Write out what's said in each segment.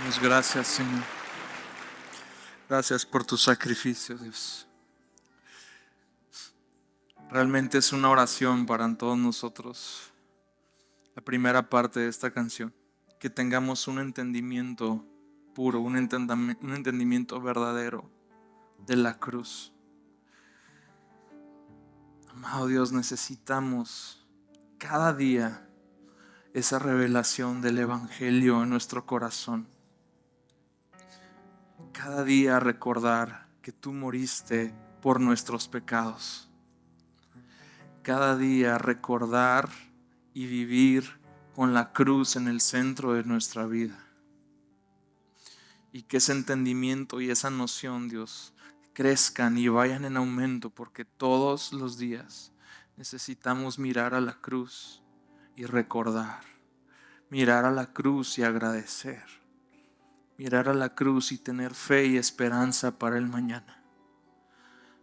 Damos gracias, Señor. Gracias por tu sacrificio, Dios. Realmente es una oración para todos nosotros. La primera parte de esta canción. Que tengamos un entendimiento puro, un entendimiento verdadero de la cruz. Amado Dios, necesitamos cada día esa revelación del Evangelio en nuestro corazón. Cada día recordar que tú moriste por nuestros pecados. Cada día recordar y vivir con la cruz en el centro de nuestra vida. Y que ese entendimiento y esa noción, Dios, crezcan y vayan en aumento, porque todos los días necesitamos mirar a la cruz y recordar. Mirar a la cruz y agradecer. Mirar a la cruz y tener fe y esperanza para el mañana.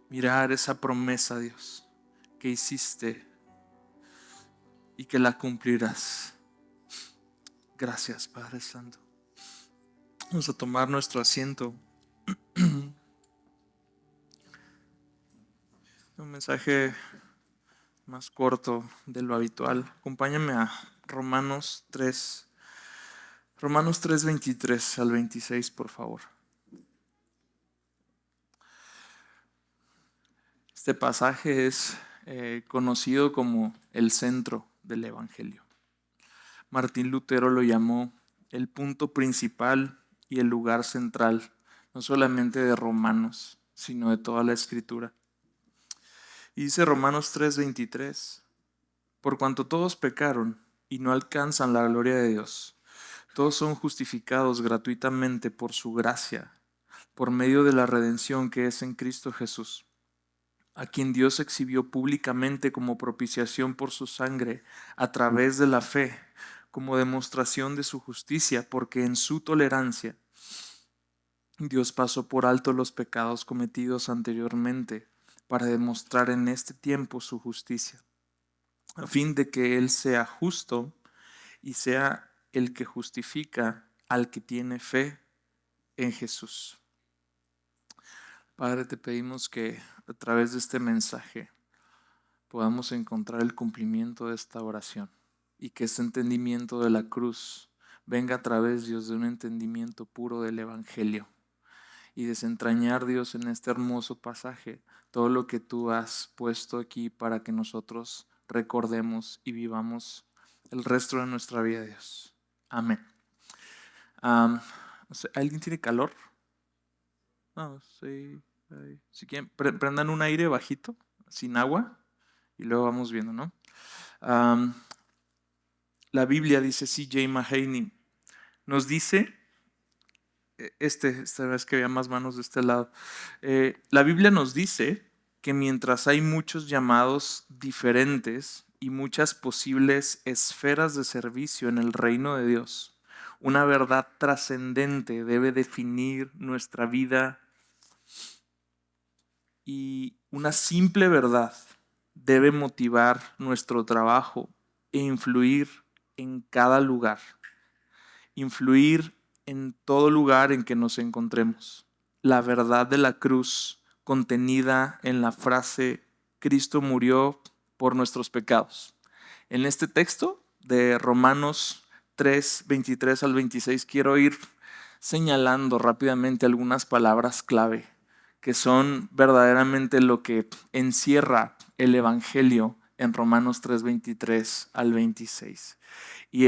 Mirar esa promesa, Dios, que hiciste y que la cumplirás. Gracias, Padre Santo. Vamos a tomar nuestro asiento. Un mensaje más corto de lo habitual. Acompáñame a Romanos 3:23 al 26, por favor. Este pasaje es conocido como el centro del Evangelio. Martín Lutero lo llamó el punto principal y el lugar central, no solamente de Romanos, sino de toda la Escritura. Y dice Romanos 3:23, por cuanto todos pecaron y no alcanzan la gloria de Dios, todos son justificados gratuitamente por su gracia, por medio de la redención que es en Cristo Jesús, a quien Dios exhibió públicamente como propiciación por su sangre a través de la fe, como demostración de su justicia, porque en su tolerancia Dios pasó por alto los pecados cometidos anteriormente para demostrar en este tiempo su justicia, a fin de que Él sea justo y sea el que justifica al que tiene fe en Jesús. Padre, te pedimos que a través de este mensaje podamos encontrar el cumplimiento de esta oración y que este entendimiento de la cruz venga a través, Dios, de un entendimiento puro del Evangelio y desentrañar, Dios, en este hermoso pasaje todo lo que tú has puesto aquí para que nosotros recordemos y vivamos el resto de nuestra vida, Dios. Amén. ¿Alguien tiene calor? No, sí. Si quieren, prendan un aire bajito, sin agua, y luego vamos viendo, ¿no? La Biblia, dice C.J. Mahaney, nos dice, esta vez que había más manos de este lado, la Biblia nos dice que mientras hay muchos llamados diferentes y muchas posibles esferas de servicio en el reino de Dios, una verdad trascendente debe definir nuestra vida y una simple verdad debe motivar nuestro trabajo e influir en cada lugar, influir en todo lugar en que nos encontremos. La verdad de la cruz contenida en la frase Cristo murió por nuestros pecados. En este texto de Romanos 3:23 al 26 quiero ir señalando rápidamente algunas palabras clave que son verdaderamente lo que encierra el Evangelio en Romanos 3:23 al 26. Y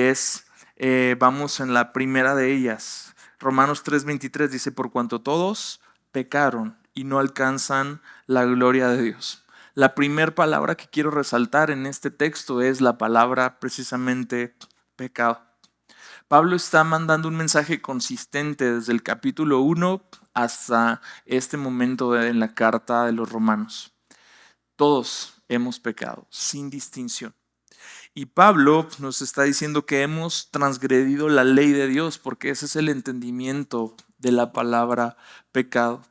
vamos en la primera de ellas. Romanos 3:23 dice, por cuanto todos pecaron y no alcanzan la gloria de Dios. La primera palabra que quiero resaltar en este texto es la palabra precisamente pecado. Pablo está mandando un mensaje consistente desde el capítulo 1 hasta este momento en la carta de los Romanos. Todos hemos pecado, sin distinción. Y Pablo nos está diciendo que hemos transgredido la ley de Dios, porque ese es el entendimiento de la palabra pecado.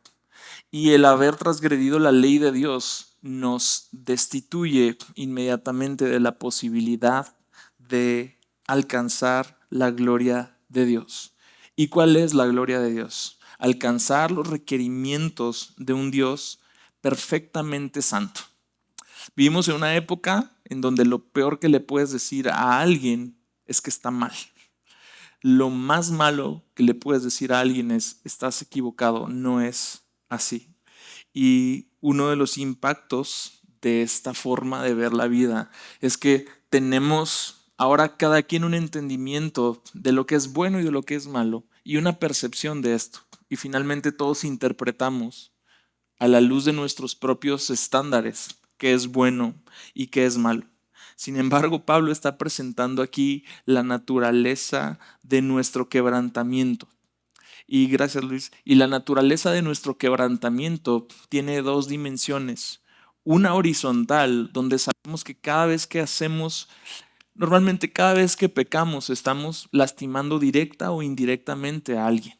Y el haber transgredido la ley de Dios nos destituye inmediatamente de la posibilidad de alcanzar la gloria de Dios. ¿Y cuál es la gloria de Dios? Alcanzar los requerimientos de un Dios perfectamente santo. Vivimos en una época en donde lo peor que le puedes decir a alguien es que está mal. Lo más malo que le puedes decir a alguien es: estás equivocado, no es así. Y uno de los impactos de esta forma de ver la vida es que tenemos ahora cada quien un entendimiento de lo que es bueno y de lo que es malo y una percepción de esto. Y finalmente todos interpretamos a la luz de nuestros propios estándares qué es bueno y qué es malo. Sin embargo, Pablo está presentando aquí la naturaleza de nuestro quebrantamiento. Y gracias, Luis. Y la naturaleza de nuestro quebrantamiento tiene dos dimensiones. Una horizontal, donde sabemos que cada vez que hacemos, normalmente cada vez que pecamos, estamos lastimando directa o indirectamente a alguien.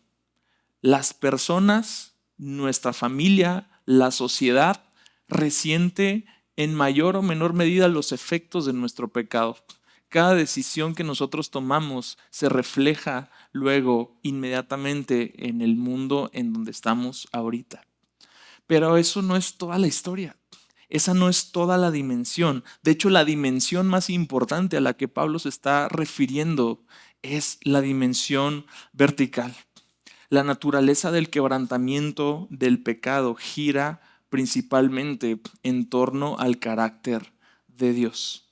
Las personas, nuestra familia, la sociedad resiente en mayor o menor medida los efectos de nuestro pecado. Cada decisión que nosotros tomamos se refleja luego inmediatamente en el mundo en donde estamos ahorita. Pero eso no es toda la historia. Esa no es toda la dimensión. De hecho, la dimensión más importante a la que Pablo se está refiriendo es la dimensión vertical. La naturaleza del quebrantamiento del pecado gira principalmente en torno al carácter de Dios.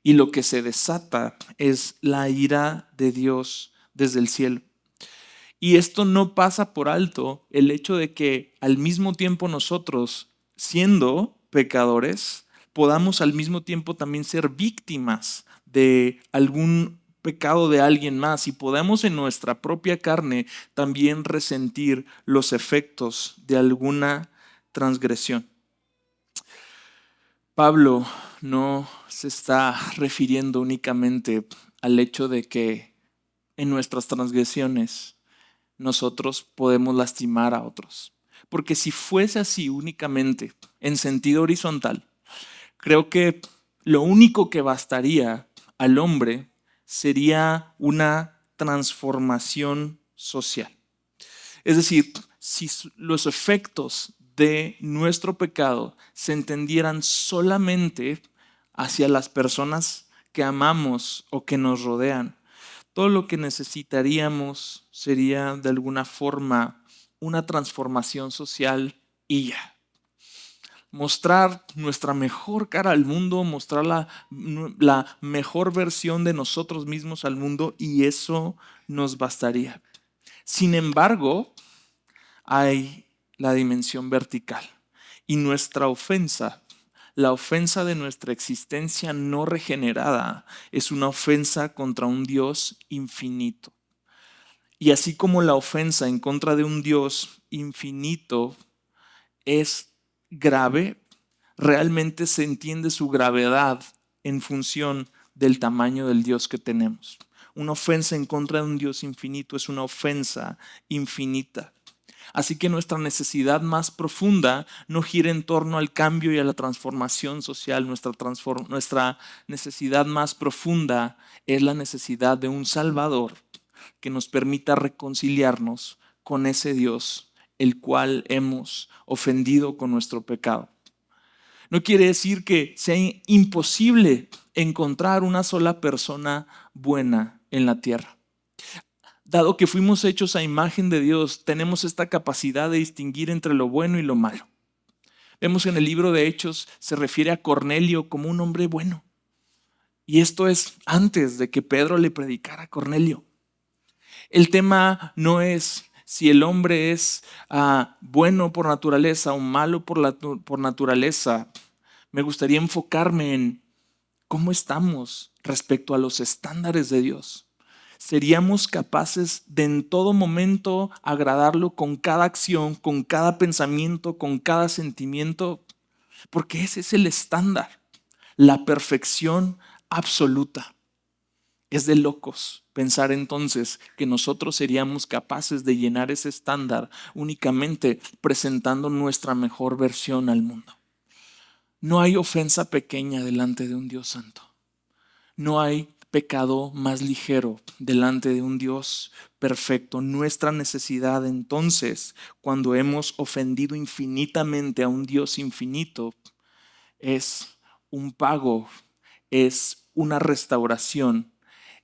Y lo que se desata es la ira de Dios desde el cielo. Y esto no pasa por alto el hecho de que al mismo tiempo nosotros, siendo pecadores, podamos al mismo tiempo también ser víctimas de algún pecado de alguien más y podamos en nuestra propia carne también resentir los efectos de alguna transgresión. Pablo no se está refiriendo únicamente al hecho de que en nuestras transgresiones nosotros podemos lastimar a otros. Porque si fuese así únicamente, en sentido horizontal, creo que lo único que bastaría al hombre sería una transformación social. Es decir, si los efectos de nuestro pecado se entendieran solamente hacia las personas que amamos o que nos rodean, todo lo que necesitaríamos sería de alguna forma una transformación social y ya. Mostrar nuestra mejor cara al mundo, mostrar la mejor versión de nosotros mismos al mundo y eso nos bastaría. Sin embargo, hay la dimensión vertical y nuestra ofensa. La ofensa de nuestra existencia no regenerada es una ofensa contra un Dios infinito. Y así como la ofensa en contra de un Dios infinito es grave, realmente se entiende su gravedad en función del tamaño del Dios que tenemos. Una ofensa en contra de un Dios infinito es una ofensa infinita. Así que nuestra necesidad más profunda no gira en torno al cambio y a la transformación social. Nuestra necesidad más profunda es la necesidad de un Salvador que nos permita reconciliarnos con ese Dios, el cual hemos ofendido con nuestro pecado. No quiere decir que sea imposible encontrar una sola persona buena en la tierra. Dado que fuimos hechos a imagen de Dios, tenemos esta capacidad de distinguir entre lo bueno y lo malo. Vemos en el libro de Hechos, se refiere a Cornelio como un hombre bueno. Y esto es antes de que Pedro le predicara a Cornelio. El tema no es si el hombre es bueno por naturaleza o malo por naturaleza. Me gustaría enfocarme en cómo estamos respecto a los estándares de Dios. ¿Seríamos capaces de en todo momento agradarlo con cada acción, con cada pensamiento, con cada sentimiento? Porque ese es el estándar, la perfección absoluta. Es de locos pensar entonces que nosotros seríamos capaces de llenar ese estándar únicamente presentando nuestra mejor versión al mundo. No hay ofensa pequeña delante de un Dios santo. No hay pecado más ligero delante de un Dios perfecto. Nuestra necesidad entonces, cuando hemos ofendido infinitamente a un Dios infinito, es un pago, es una restauración,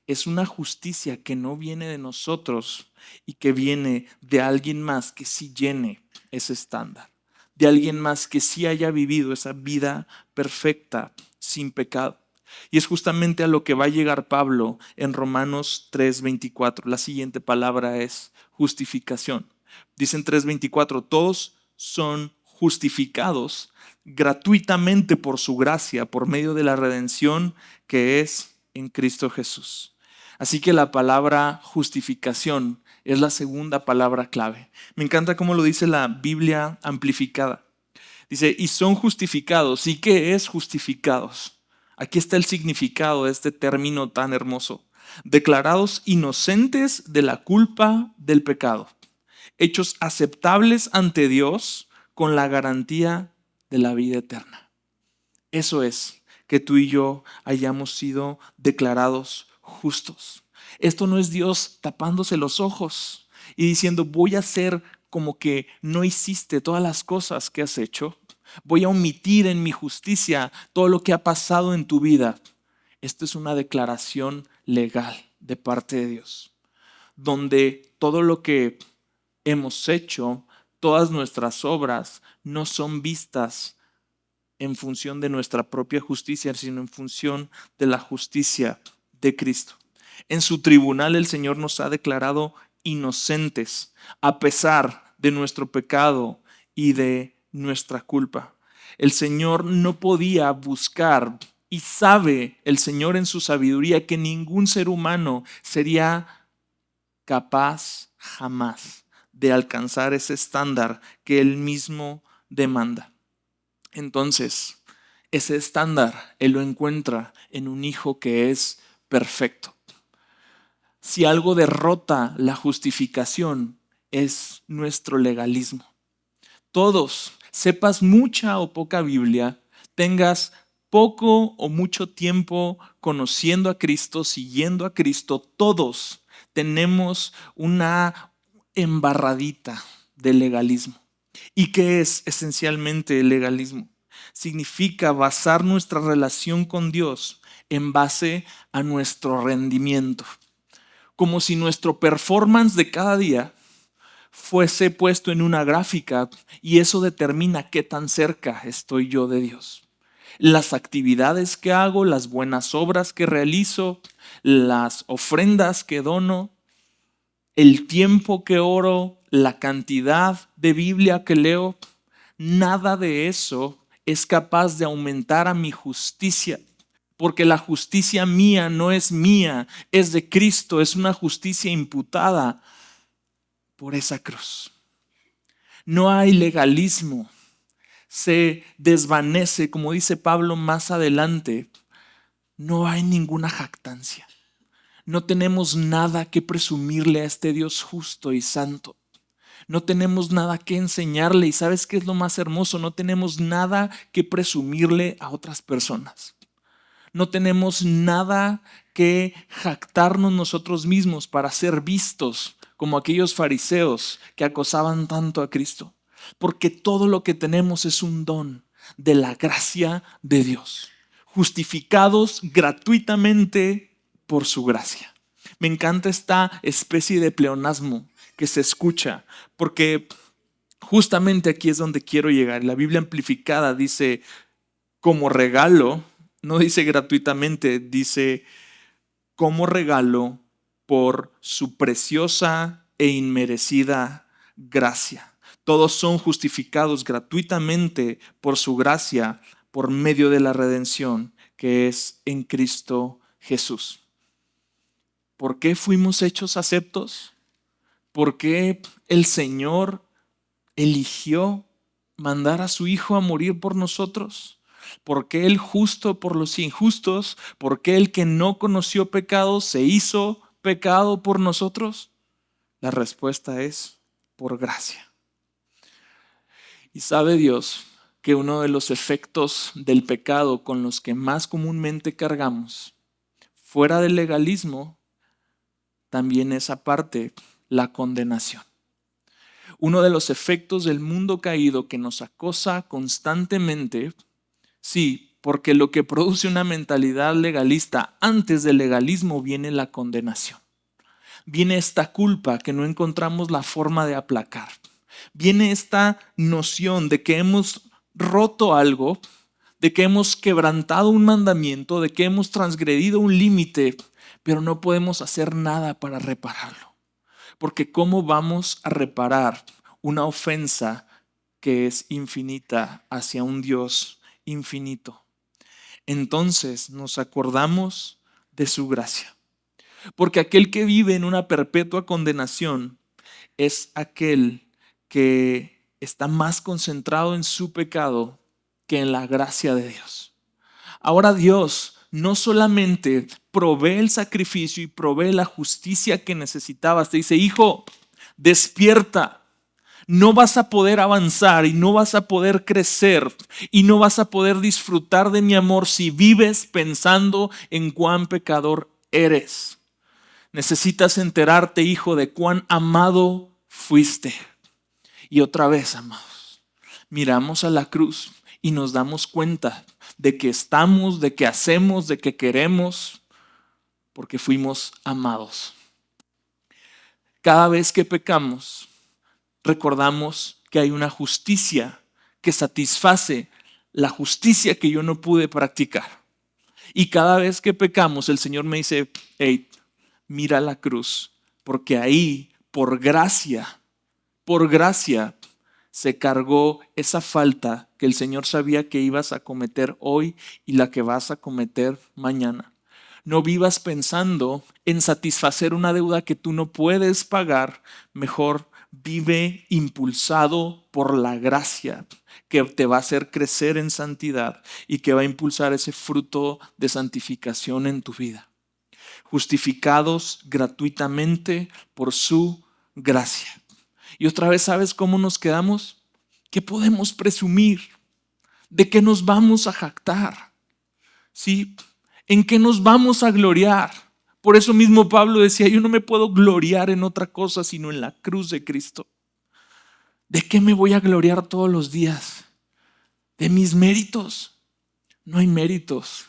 es una justicia que no viene de nosotros y que viene de alguien más que sí llene ese estándar, de alguien más que sí haya vivido esa vida perfecta, sin pecado. Y es justamente a lo que va a llegar Pablo en Romanos 3:24. La siguiente palabra es justificación. Dice en 3:24, todos son justificados gratuitamente por su gracia, por medio de la redención que es en Cristo Jesús. Así que la palabra justificación es la segunda palabra clave. Me encanta cómo lo dice la Biblia amplificada. Dice, y son justificados. ¿Y qué es justificados? Aquí está el significado de este término tan hermoso. Declarados inocentes de la culpa del pecado. Hechos aceptables ante Dios con la garantía de la vida eterna. Eso es, que tú y yo hayamos sido declarados justos. Esto no es Dios tapándose los ojos y diciendo, voy a hacer como que no hiciste todas las cosas que has hecho. Voy a omitir en mi justicia todo lo que ha pasado en tu vida. Esto es una declaración legal de parte de Dios, donde todo lo que hemos hecho, todas nuestras obras, no son vistas en función de nuestra propia justicia, sino en función de la justicia de Cristo. En su tribunal el Señor nos ha declarado inocentes a pesar de nuestro pecado y de nuestra culpa. El Señor no podía buscar, y sabe el Señor en su sabiduría que ningún ser humano sería capaz jamás de alcanzar ese estándar que Él mismo demanda. Entonces, ese estándar Él lo encuentra en un hijo que es perfecto. Si algo derrota la justificación, es nuestro legalismo. Todos, sepas mucha o poca Biblia, tengas poco o mucho tiempo conociendo a Cristo, siguiendo a Cristo, todos tenemos una embarradita de legalismo. ¿Y qué es esencialmente el legalismo? Significa basar nuestra relación con Dios en base a nuestro rendimiento. Como si nuestro performance de cada día fuese puesto en una gráfica y eso determina qué tan cerca estoy yo de Dios. Las actividades que hago, las buenas obras que realizo, las ofrendas que dono, el tiempo que oro, la cantidad de Biblia que leo, nada de eso es capaz de aumentar a mi justicia. Porque la justicia mía no es mía, es de Cristo, es una justicia imputada por esa cruz. No hay legalismo, se desvanece, como dice Pablo más adelante, no hay ninguna jactancia. No tenemos nada que presumirle a este Dios justo y santo. No tenemos nada que enseñarle y ¿sabes qué es lo más hermoso? No tenemos nada que presumirle a otras personas. No tenemos nada que jactarnos nosotros mismos para ser vistos como aquellos fariseos que acosaban tanto a Cristo. Porque todo lo que tenemos es un don de la gracia de Dios, justificados gratuitamente por su gracia. Me encanta esta especie de pleonasmo que se escucha, porque justamente aquí es donde quiero llegar. La Biblia amplificada dice como regalo. No dice gratuitamente, dice como regalo por su preciosa e inmerecida gracia. Todos son justificados gratuitamente por su gracia, por medio de la redención que es en Cristo Jesús. ¿Por qué fuimos hechos aceptos? ¿Por qué el Señor eligió mandar a su Hijo a morir por nosotros? ¿Por qué el justo por los injustos? ¿Por qué el que no conoció pecado se hizo pecado por nosotros? La respuesta es por gracia. Y sabe Dios que uno de los efectos del pecado con los que más comúnmente cargamos fuera del legalismo, también es aparte la condenación. Uno de los efectos del mundo caído que nos acosa constantemente, sí, porque lo que produce una mentalidad legalista antes del legalismo viene la condenación. Viene esta culpa que no encontramos la forma de aplacar. Viene esta noción de que hemos roto algo, de que hemos quebrantado un mandamiento, de que hemos transgredido un límite, pero no podemos hacer nada para repararlo. Porque ¿cómo vamos a reparar una ofensa que es infinita hacia un Dios infinito? Entonces nos acordamos de su gracia. Porque aquel que vive en una perpetua condenación es aquel que está más concentrado en su pecado que en la gracia de Dios. Ahora Dios no solamente provee el sacrificio y provee la justicia que necesitabas. Te dice, hijo, despierta. No vas a poder avanzar y no vas a poder crecer y no vas a poder disfrutar de mi amor si vives pensando en cuán pecador eres. Necesitas enterarte, hijo, de cuán amado fuiste. Y otra vez, amados, miramos a la cruz y nos damos cuenta de que estamos, de que hacemos, de que queremos, porque fuimos amados. Cada vez que pecamos, recordamos que hay una justicia que satisface la justicia que yo no pude practicar. Y cada vez que pecamos, el Señor me dice, hey, mira la cruz, porque ahí, por gracia, se cargó esa falta que el Señor sabía que ibas a cometer hoy y la que vas a cometer mañana. No vivas pensando en satisfacer una deuda que tú no puedes pagar. Mejor vive impulsado por la gracia que te va a hacer crecer en santidad y que va a impulsar ese fruto de santificación en tu vida. Justificados gratuitamente por su gracia. Y otra vez, ¿sabes cómo nos quedamos? Que podemos presumir, de que nos vamos a jactar, ¿sí? ¿En qué nos vamos a gloriar? Por eso mismo Pablo decía, yo no me puedo gloriar en otra cosa sino en la cruz de Cristo. ¿De qué me voy a gloriar todos los días? ¿De mis méritos? No hay méritos.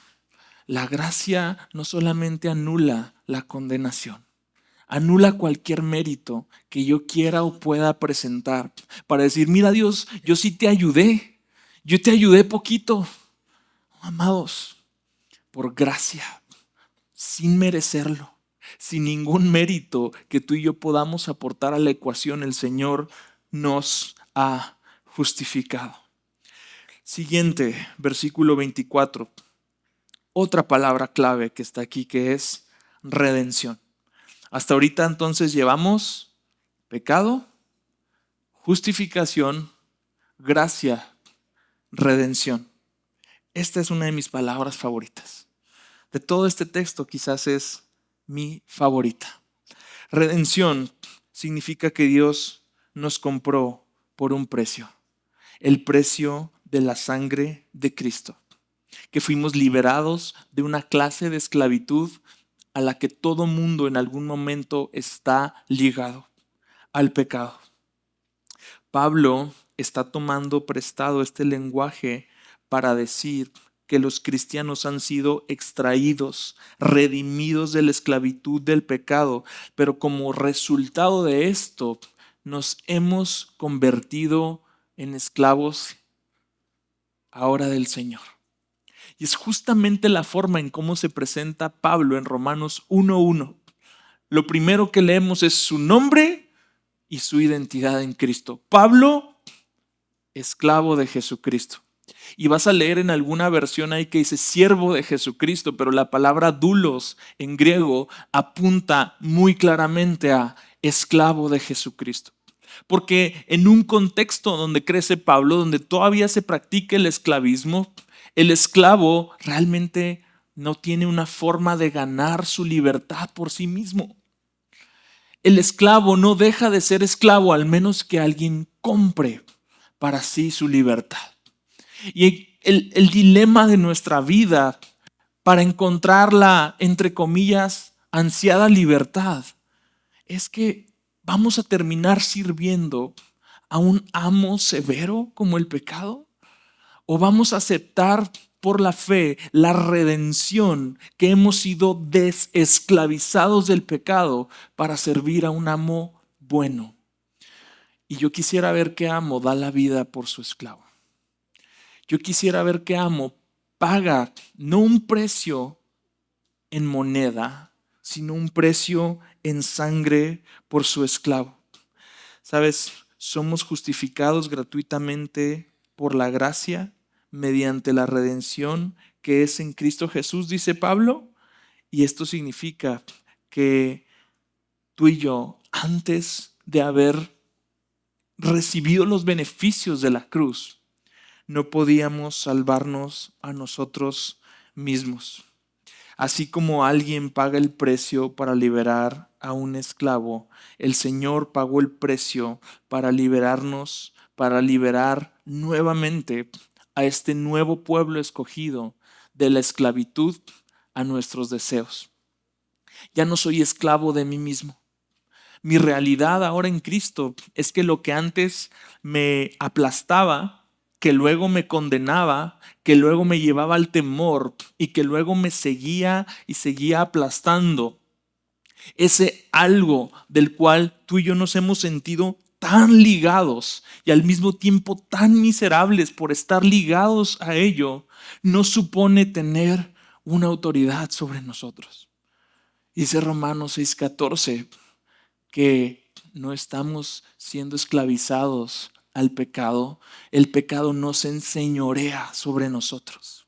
La gracia no solamente anula la condenación, anula cualquier mérito que yo quiera o pueda presentar para decir, mira Dios, yo sí te ayudé, yo te ayudé poquito. Amados, por gracia, sin merecerlo, sin ningún mérito que tú y yo podamos aportar a la ecuación, el Señor nos ha justificado. Siguiente, versículo 24. Otra palabra clave que está aquí, que es redención. Hasta ahorita entonces llevamos pecado, justificación, gracia, redención. Esta es una de mis palabras favoritas. De todo este texto quizás es mi favorita. Redención significa que Dios nos compró por un precio. El precio de la sangre de Cristo. Que fuimos liberados de una clase de esclavitud a la que todo mundo en algún momento está ligado, al pecado. Pablo está tomando prestado este lenguaje para decir que los cristianos han sido extraídos, redimidos de la esclavitud del pecado, pero como resultado de esto nos hemos convertido en esclavos ahora del Señor. Y es justamente la forma en cómo se presenta Pablo en Romanos 1:1. Lo primero que leemos es su nombre y su identidad en Cristo. Pablo, esclavo de Jesucristo. Y vas a leer en alguna versión ahí que dice siervo de Jesucristo, pero la palabra doulos en griego apunta muy claramente a esclavo de Jesucristo. Porque en un contexto donde crece Pablo, donde todavía se practica el esclavismo, el esclavo realmente no tiene una forma de ganar su libertad por sí mismo. El esclavo no deja de ser esclavo al menos que alguien compre para sí su libertad. Y el dilema de nuestra vida para encontrar la, entre comillas, ansiada libertad, es que vamos a terminar sirviendo a un amo severo como el pecado, o vamos a aceptar por la fe la redención que hemos sido desesclavizados del pecado para servir a un amo bueno. Y yo quisiera ver qué amo da la vida por su esclavo. Yo quisiera ver qué amo paga no un precio en moneda, sino un precio en sangre por su esclavo. ¿Sabes? Somos justificados gratuitamente por la gracia mediante la redención que es en Cristo Jesús, dice Pablo. Y esto significa que tú y yo, antes de haber recibido los beneficios de la cruz, no podíamos salvarnos a nosotros mismos. Así como alguien paga el precio para liberar a un esclavo, el Señor pagó el precio para liberarnos, para liberar nuevamente a este nuevo pueblo escogido de la esclavitud a nuestros deseos. Ya no soy esclavo de mí mismo. Mi realidad ahora en Cristo es que lo que antes me aplastaba, que luego me condenaba, que luego me llevaba al temor y que luego me seguía y seguía aplastando, ese algo del cual tú y yo nos hemos sentido tan ligados y al mismo tiempo tan miserables por estar ligados a ello, no supone tener una autoridad sobre nosotros. Dice Romanos 6:14 que no estamos siendo esclavizados al pecado. El pecado no se enseñorea sobre nosotros.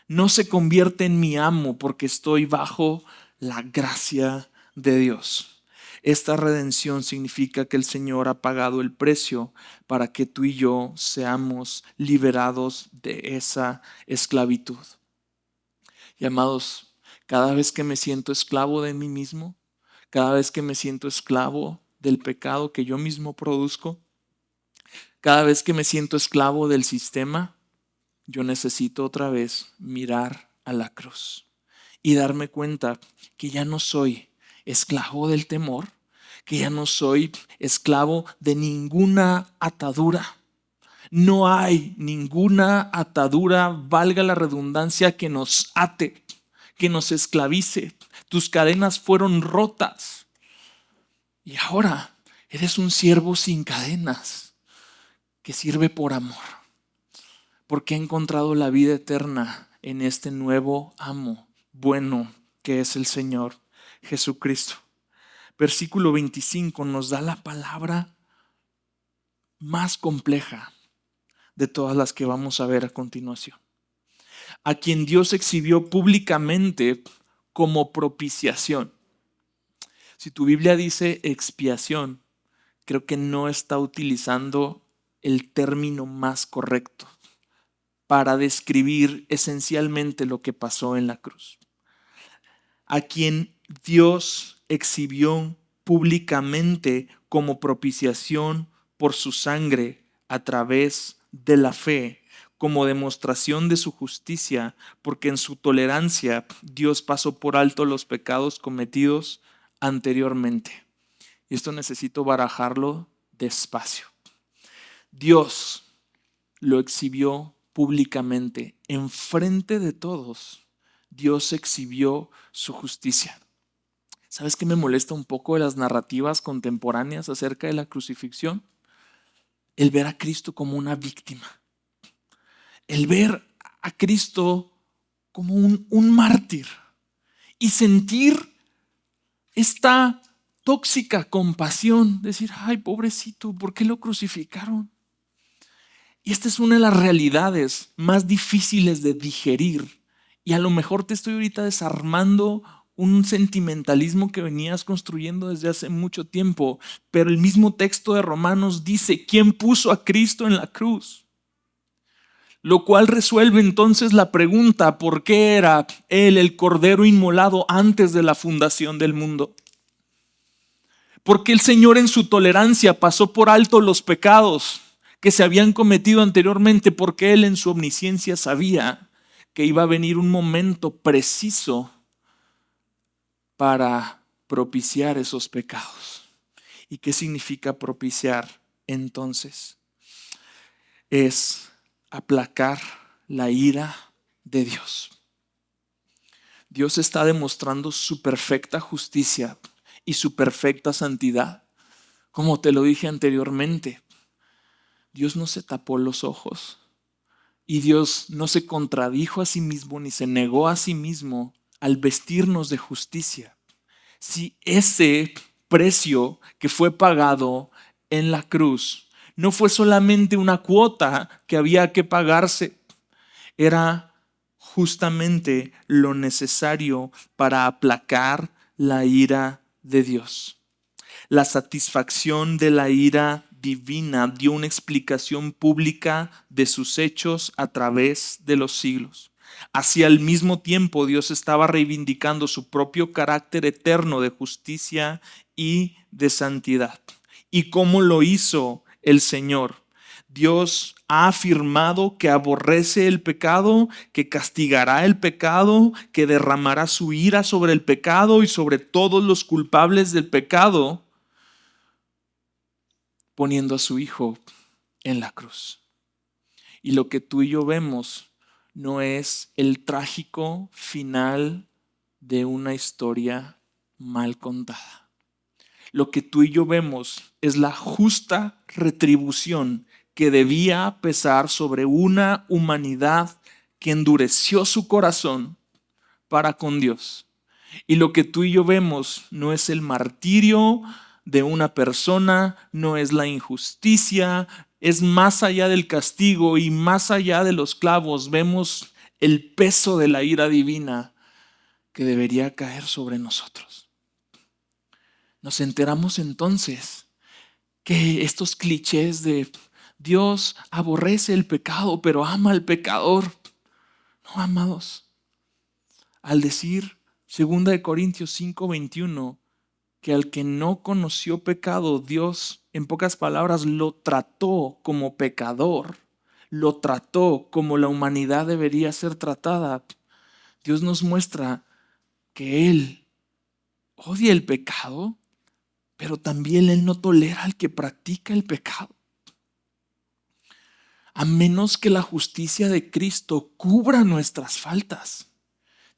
No se convierte en mi amo porque estoy bajo la gracia de Dios. Esta redención significa que el Señor ha pagado el precio para que tú y yo seamos liberados de esa esclavitud. Y amados, cada vez que me siento esclavo de mí mismo, cada vez que me siento esclavo del pecado que yo mismo produzco, cada vez que me siento esclavo del sistema, yo necesito otra vez mirar a la cruz y darme cuenta que ya no soy esclavo del temor, que ya no soy esclavo de ninguna atadura. No hay ninguna atadura, valga la redundancia, que nos ate, que nos esclavice. Tus cadenas fueron rotas y ahora eres un siervo sin cadenas que sirve por amor, porque ha encontrado la vida eterna en este nuevo amo bueno que es el Señor Jesucristo. Versículo 25 nos da la palabra más compleja de todas las que vamos a ver a continuación. A quien Dios exhibió públicamente como propiciación. Si tu Biblia dice expiación, creo que no está utilizando el término más correcto para describir esencialmente lo que pasó en la cruz. A quien Dios exhibió públicamente como propiciación por su sangre a través de la fe, como demostración de su justicia, porque en su tolerancia Dios pasó por alto los pecados cometidos anteriormente. Y esto necesito barajarlo despacio. Dios lo exhibió públicamente, enfrente de todos. Dios exhibió su justicia. ¿Sabes qué me molesta un poco de las narrativas contemporáneas acerca de la crucifixión? El ver a Cristo como una víctima. El ver a Cristo como un mártir y sentir esta tóxica compasión, decir, ay, pobrecito, ¿por qué lo crucificaron? Y esta es una de las realidades más difíciles de digerir. Y a lo mejor te estoy ahorita desarmando un sentimentalismo que venías construyendo desde hace mucho tiempo, pero el mismo texto de Romanos dice, ¿quién puso a Cristo en la cruz? Lo cual resuelve entonces la pregunta, ¿por qué era Él el Cordero inmolado antes de la fundación del mundo? Porque el Señor en su tolerancia pasó por alto los pecados que se habían cometido anteriormente, porque Él en su omnisciencia sabía que iba a venir un momento preciso para propiciar esos pecados. ¿Y qué significa propiciar entonces? Es aplacar la ira de Dios. Dios está demostrando su perfecta justicia y su perfecta santidad. Como te lo dije anteriormente, Dios no se tapó los ojos y Dios no se contradijo a sí mismo ni se negó a sí mismo al vestirnos de justicia. Si ese precio que fue pagado en la cruz no fue solamente una cuota que había que pagarse, era justamente lo necesario para aplacar la ira de Dios. La satisfacción de la ira divina dio una explicación pública de sus hechos a través de los siglos. Así al mismo tiempo Dios estaba reivindicando su propio carácter eterno de justicia y de santidad. ¿Y cómo lo hizo el Señor? Dios ha afirmado que aborrece el pecado, que castigará el pecado, que derramará su ira sobre el pecado y sobre todos los culpables del pecado, poniendo a su Hijo en la cruz. Y lo que tú y yo vemos no es el trágico final de una historia mal contada. Lo que tú y yo vemos es la justa retribución que debía pesar sobre una humanidad que endureció su corazón para con Dios. Y lo que tú y yo vemos no es el martirio de una persona, no es la injusticia, es más allá del castigo y más allá de los clavos. Vemos el peso de la ira divina que debería caer sobre nosotros. Nos enteramos entonces que estos clichés de Dios aborrece el pecado, pero ama al pecador. No, amados. Al decir 2 Corintios 5:21, que al que no conoció pecado, Dios, en pocas palabras, lo trató como pecador, lo trató como la humanidad debería ser tratada. Dios nos muestra que Él odia el pecado, pero también Él no tolera al que practica el pecado. A menos que la justicia de Cristo cubra nuestras faltas,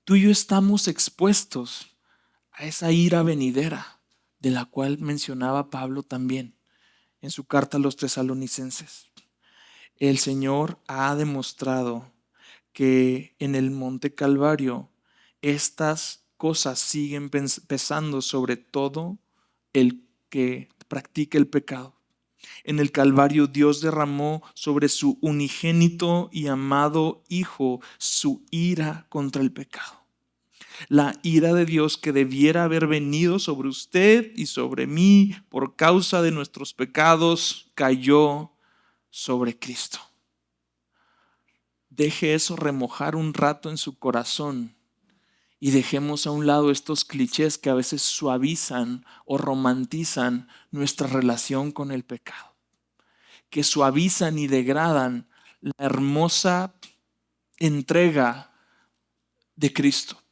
tú y yo estamos expuestos a esa ira venidera de la cual mencionaba Pablo también en su carta a los tesalonicenses. El Señor ha demostrado que en el Monte Calvario estas cosas siguen pesando sobre todo el que practica el pecado. En el Calvario Dios derramó sobre su unigénito y amado Hijo su ira contra el pecado. La ira de Dios que debiera haber venido sobre usted y sobre mí por causa de nuestros pecados cayó sobre Cristo. Deje eso remojar un rato en su corazón y dejemos a un lado estos clichés que a veces suavizan o romantizan nuestra relación con el pecado, que suavizan y degradan la hermosa entrega de Cristo,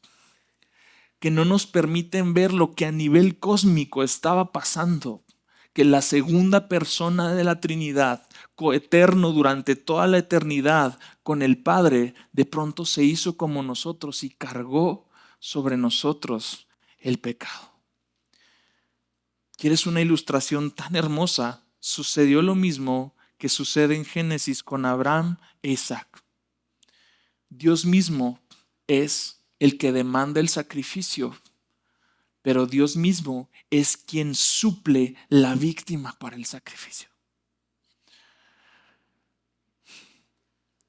que no nos permiten ver lo que a nivel cósmico estaba pasando, que la segunda persona de la Trinidad, coeterno durante toda la eternidad con el Padre, de pronto se hizo como nosotros y cargó sobre nosotros el pecado. ¿Quieres una ilustración tan hermosa? Sucedió lo mismo que sucede en Génesis con Abraham e Isaac. Dios mismo es el que demanda el sacrificio, pero Dios mismo es quien suple la víctima para el sacrificio.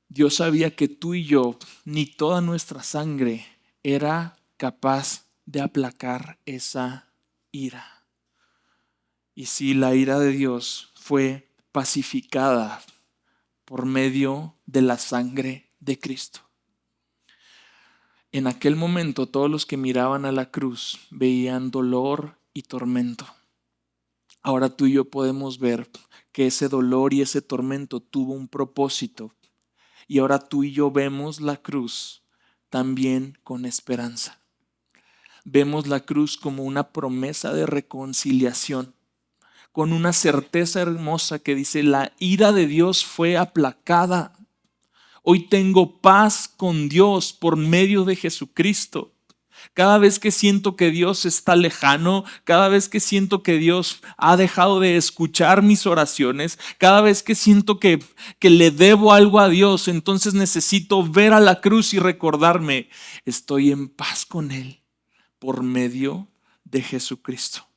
Dios sabía que tú y yo, ni toda nuestra sangre, era capaz de aplacar esa ira. Y si la ira de Dios fue pacificada por medio de la sangre de Cristo. En aquel momento todos los que miraban a la cruz veían dolor y tormento. Ahora tú y yo podemos ver que ese dolor y ese tormento tuvo un propósito. Y ahora tú y yo vemos la cruz también con esperanza. Vemos la cruz como una promesa de reconciliación, con una certeza hermosa que dice: la ira de Dios fue aplacada. Hoy tengo paz con Dios por medio de Jesucristo. Cada vez que siento que Dios está lejano, cada vez que siento que Dios ha dejado de escuchar mis oraciones, cada vez que siento que le debo algo a Dios, entonces necesito ver a la cruz y recordarme: estoy en paz con Él por medio de Jesucristo.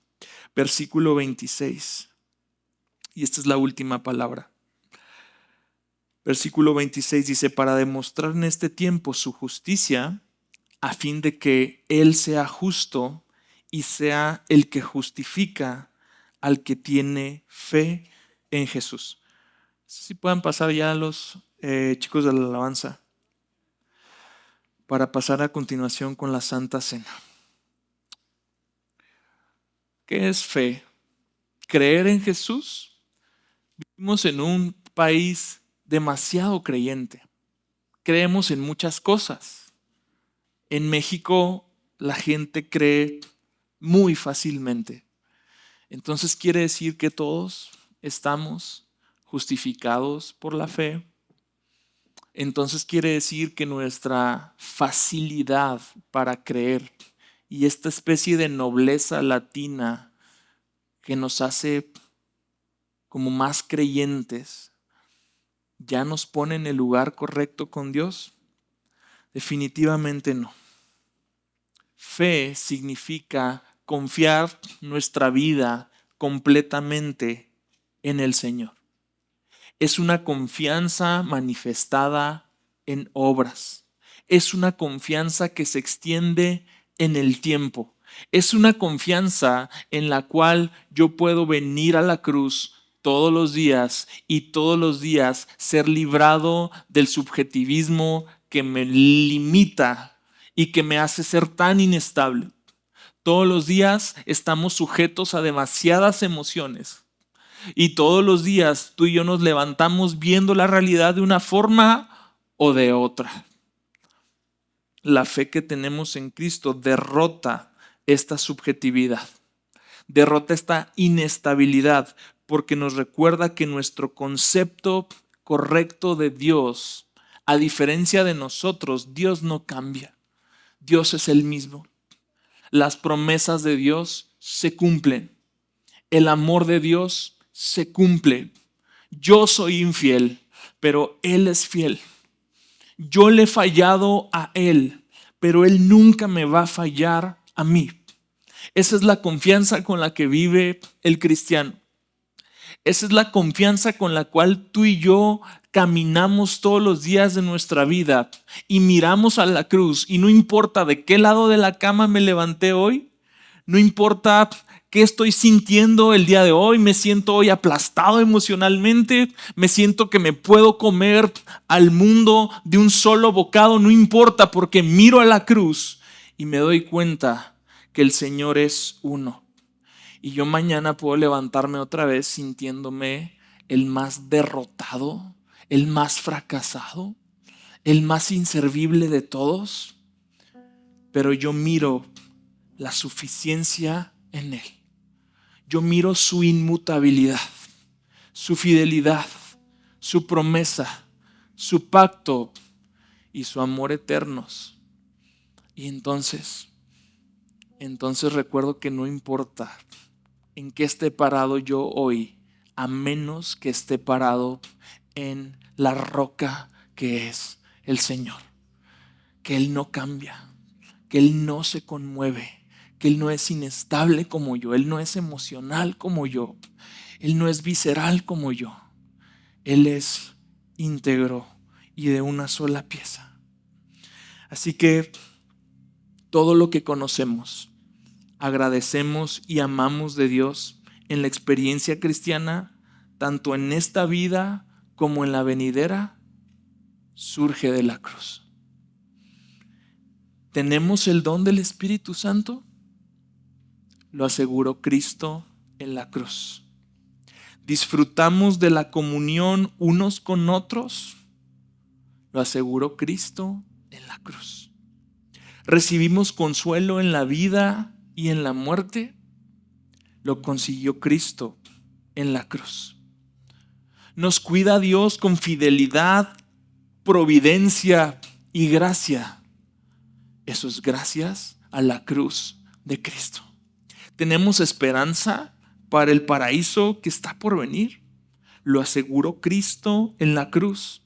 Versículo 26. Y esta es la última palabra. Versículo 26 dice: para demostrar en este tiempo su justicia, a fin de que Él sea justo y sea el que justifica al que tiene fe en Jesús. Si puedan pasar ya los chicos de la alabanza, para pasar a continuación con la Santa Cena. ¿Qué es fe? Creer en Jesús. Vivimos en un país demasiado creyente. Creemos en muchas cosas. En México la gente cree muy fácilmente. Entonces quiere decir que todos estamos justificados por la fe. Entonces quiere decir que nuestra facilidad para creer y esta especie de nobleza latina que nos hace como más creyentes ya nos pone en el lugar correcto con Dios. Definitivamente no. Fe significa confiar nuestra vida completamente en el Señor. Es una confianza manifestada en obras. Es una confianza que se extiende en el tiempo. Es una confianza en la cual yo puedo venir a la cruz todos los días y todos los días ser librado del subjetivismo que me limita y que me hace ser tan inestable. Todos los días estamos sujetos a demasiadas emociones. Y todos los días tú y yo nos levantamos viendo la realidad de una forma o de otra. La fe que tenemos en Cristo derrota esta subjetividad, derrota esta inestabilidad, porque nos recuerda que nuestro concepto correcto de Dios, a diferencia de nosotros, Dios no cambia. Dios es el mismo. Las promesas de Dios se cumplen. El amor de Dios se cumple. Yo soy infiel, pero Él es fiel. Yo le he fallado a Él, pero Él nunca me va a fallar a mí. Esa es la confianza con la que vive el cristiano. Esa es la confianza con la cual tú y yo caminamos todos los días de nuestra vida y miramos a la cruz, y no importa de qué lado de la cama me levanté hoy, no importa qué estoy sintiendo el día de hoy, me siento hoy aplastado emocionalmente, me siento que me puedo comer al mundo de un solo bocado, no importa, porque miro a la cruz y me doy cuenta que el Señor es uno. Y yo mañana puedo levantarme otra vez sintiéndome el más derrotado, el más fracasado, el más inservible de todos. Pero yo miro la suficiencia en Él. Yo miro su inmutabilidad, su fidelidad, su promesa, su pacto y su amor eternos. Y entonces recuerdo que no importa en qué esté parado yo hoy, a menos que esté parado en la roca que es el Señor. Que Él no cambia, que Él no se conmueve, que Él no es inestable como yo, Él no es emocional como yo, Él no es visceral como yo. Él es íntegro y de una sola pieza. Así que todo lo que conocemos, agradecemos y amamos de Dios en la experiencia cristiana, tanto en esta vida como en la venidera, surge de la cruz. ¿Tenemos el don del Espíritu Santo? Lo aseguró Cristo en la cruz. ¿Disfrutamos de la comunión unos con otros? Lo aseguró Cristo en la cruz. ¿Recibimos consuelo en la vida y en la muerte? Lo consiguió Cristo en la cruz. Nos cuida Dios con fidelidad, providencia y gracia. Eso es gracias a la cruz de Cristo. Tenemos esperanza para el paraíso que está por venir. Lo aseguró Cristo en la cruz.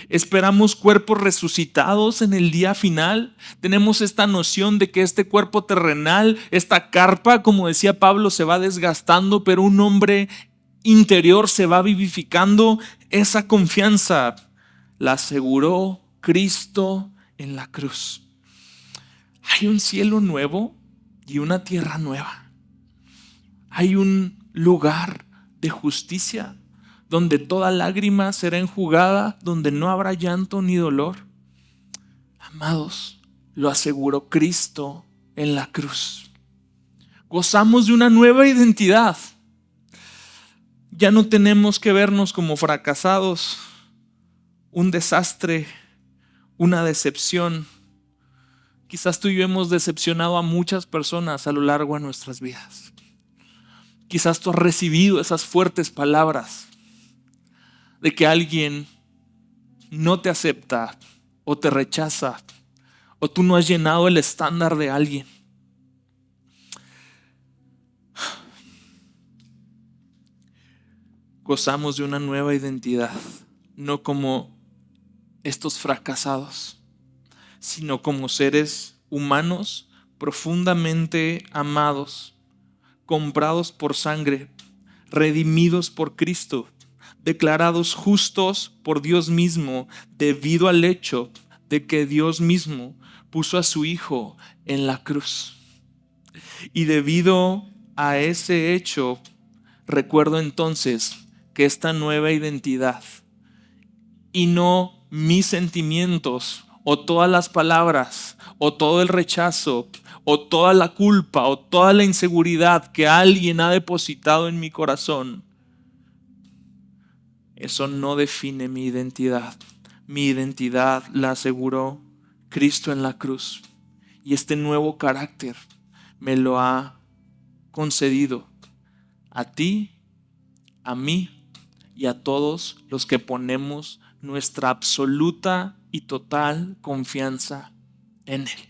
Esperamos cuerpos resucitados en el día final. Tenemos esta noción de que este cuerpo terrenal, esta carpa, como decía Pablo, se va desgastando, pero un hombre interior se va vivificando. Esa confianza la aseguró Cristo en la cruz. Hay un cielo nuevo y una tierra nueva. Hay un lugar de justicia donde toda lágrima será enjugada, donde no habrá llanto ni dolor. Amados, lo aseguró Cristo en la cruz. Gozamos de una nueva identidad. Ya no tenemos que vernos como fracasados, un desastre, una decepción. Quizás tú y yo hemos decepcionado a muchas personas a lo largo de nuestras vidas. Quizás tú has recibido esas fuertes palabras de que alguien no te acepta o te rechaza o tú no has llenado el estándar de alguien. Gozamos de una nueva identidad, no como estos fracasados, sino como seres humanos profundamente amados, comprados por sangre, redimidos por Cristo, declarados justos por Dios mismo debido al hecho de que Dios mismo puso a su Hijo en la cruz. Y debido a ese hecho, recuerdo entonces que esta nueva identidad y no mis sentimientos o todas las palabras o todo el rechazo o toda la culpa o toda la inseguridad que alguien ha depositado en mi corazón, eso no define mi identidad. Mi identidad la aseguró Cristo en la cruz. Y este nuevo carácter me lo ha concedido a ti, a mí y a todos los que ponemos nuestra absoluta y total confianza en Él.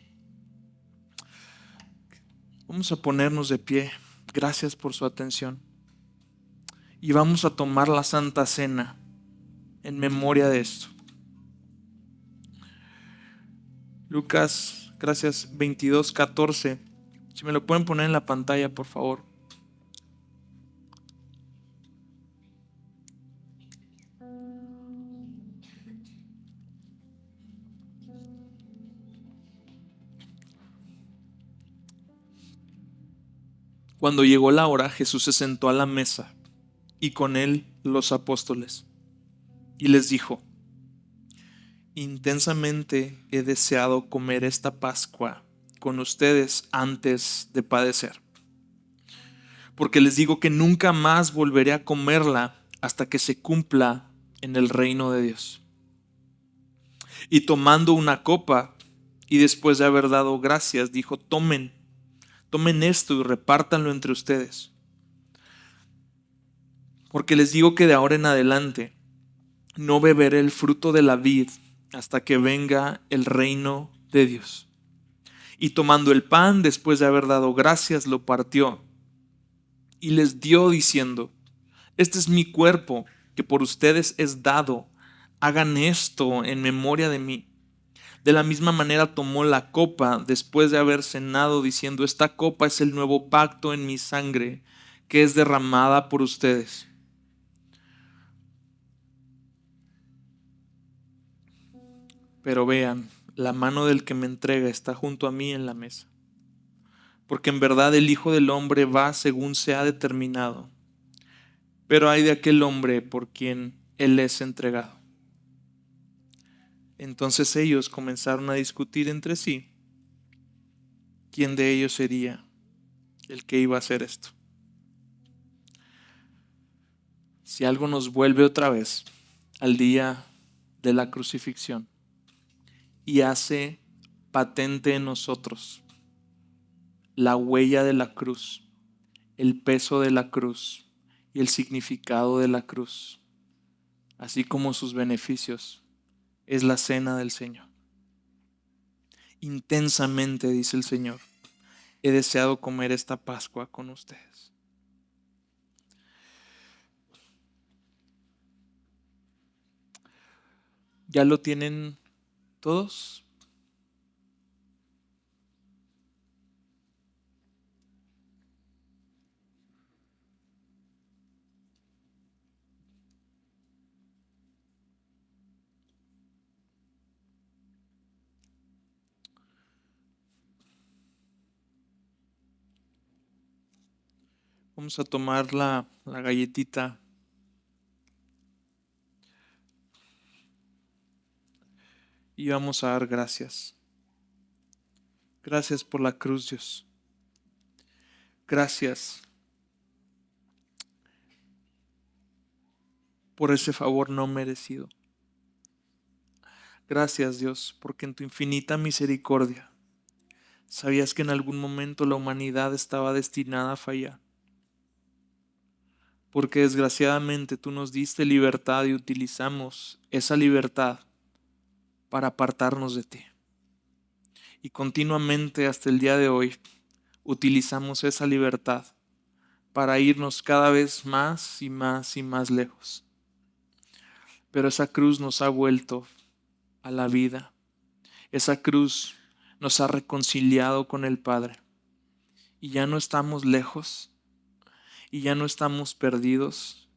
Vamos a ponernos de pie. Gracias por su atención. Y vamos a tomar la Santa Cena en memoria de esto. Lucas, gracias, 22:14. Si me lo pueden poner en la pantalla, por favor. Cuando llegó la hora, Jesús se sentó a la mesa y con él los apóstoles. Y les dijo: intensamente he deseado comer esta Pascua con ustedes antes de padecer. Porque les digo que nunca más volveré a comerla hasta que se cumpla en el reino de Dios. Y tomando una copa, y después de haber dado gracias, dijo: tomen esto y repártanlo entre ustedes. Porque les digo que de ahora en adelante no beberé el fruto de la vid hasta que venga el reino de Dios. Y tomando el pan, después de haber dado gracias, lo partió y les dio diciendo: este es mi cuerpo que por ustedes es dado. Hagan esto en memoria de mí. De la misma manera tomó la copa después de haber cenado, diciendo: esta copa es el nuevo pacto en mi sangre, que es derramada por ustedes. Pero vean, la mano del que me entrega está junto a mí en la mesa. Porque en verdad el Hijo del Hombre va según se ha determinado. Pero hay de aquel hombre por quien él es entregado. Entonces ellos comenzaron a discutir entre sí quién de ellos sería el que iba a hacer esto. Si algo nos vuelve otra vez al día de la crucifixión y hace patente en nosotros la huella de la cruz, el peso de la cruz y el significado de la cruz, así como sus beneficios, es la cena del Señor. Intensamente, dice el Señor, he deseado comer esta Pascua con ustedes. ¿Ya lo tienen todos? Vamos a tomar la galletita y vamos a dar gracias. Gracias por la cruz, Dios. Gracias por ese favor no merecido. Gracias, Dios, porque en tu infinita misericordia sabías que en algún momento la humanidad estaba destinada a fallar. Porque desgraciadamente tú nos diste libertad y utilizamos esa libertad para apartarnos de ti. Y continuamente hasta el día de hoy utilizamos esa libertad para irnos cada vez más y más y más lejos. Pero esa cruz nos ha vuelto a la vida. Esa cruz nos ha reconciliado con el Padre. Y ya no estamos lejos. Y ya no estamos perdidos.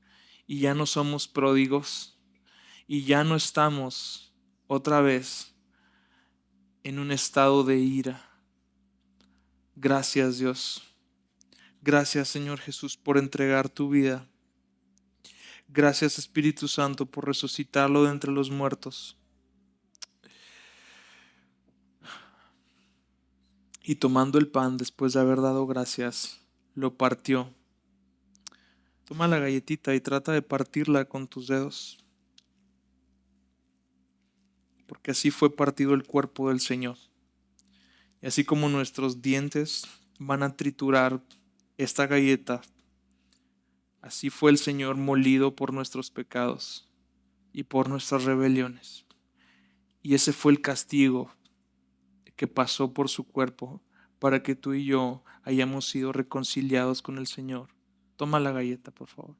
Y ya no somos pródigos. Y ya no estamos otra vez en un estado de ira. Gracias, Dios. Gracias, Señor Jesús, por entregar tu vida. Gracias, Espíritu Santo, por resucitarlo de entre los muertos. Y tomando el pan, después de haber dado gracias, lo partió. Toma la galletita y trata de partirla con tus dedos, porque así fue partido el cuerpo del Señor. Y así como nuestros dientes van a triturar esta galleta, así fue el Señor molido por nuestros pecados y por nuestras rebeliones. Y ese fue el castigo que pasó por su cuerpo para que tú y yo hayamos sido reconciliados con el Señor. Toma la galleta, por favor.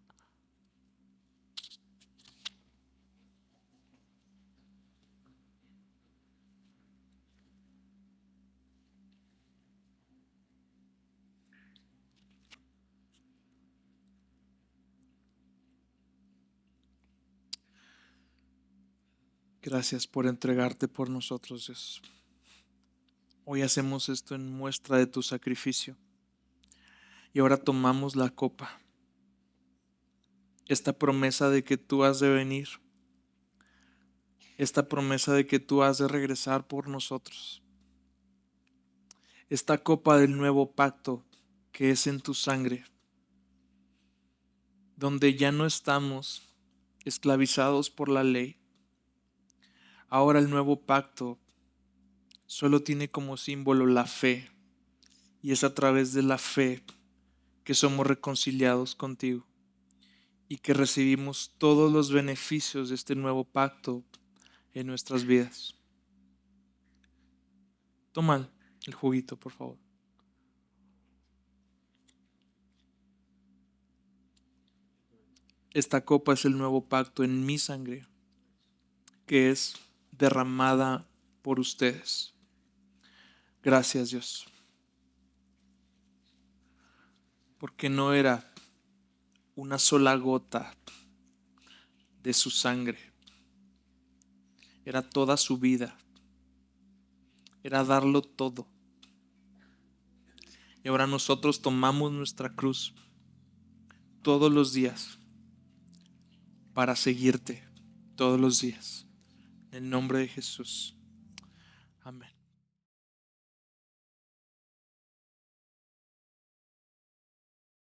Gracias por entregarte por nosotros, Dios. Hoy hacemos esto en muestra de tu sacrificio. Y ahora tomamos la copa. Esta promesa de que tú has de venir. Esta promesa de que tú has de regresar por nosotros. Esta copa del nuevo pacto que es en tu sangre. Donde ya no estamos esclavizados por la ley. Ahora el nuevo pacto solo tiene como símbolo la fe. Y es a través de la fe que somos reconciliados contigo. Y que recibimos todos los beneficios de este nuevo pacto en nuestras vidas. Toma el juguito, por favor. Esta copa es el nuevo pacto en mi sangre, que es derramada por ustedes. Gracias, Dios. Porque no era una sola gota de su sangre. Era toda su vida. Era darlo todo. Y ahora nosotros tomamos nuestra cruz todos los días para seguirte todos los días. En el nombre de Jesús. Amén.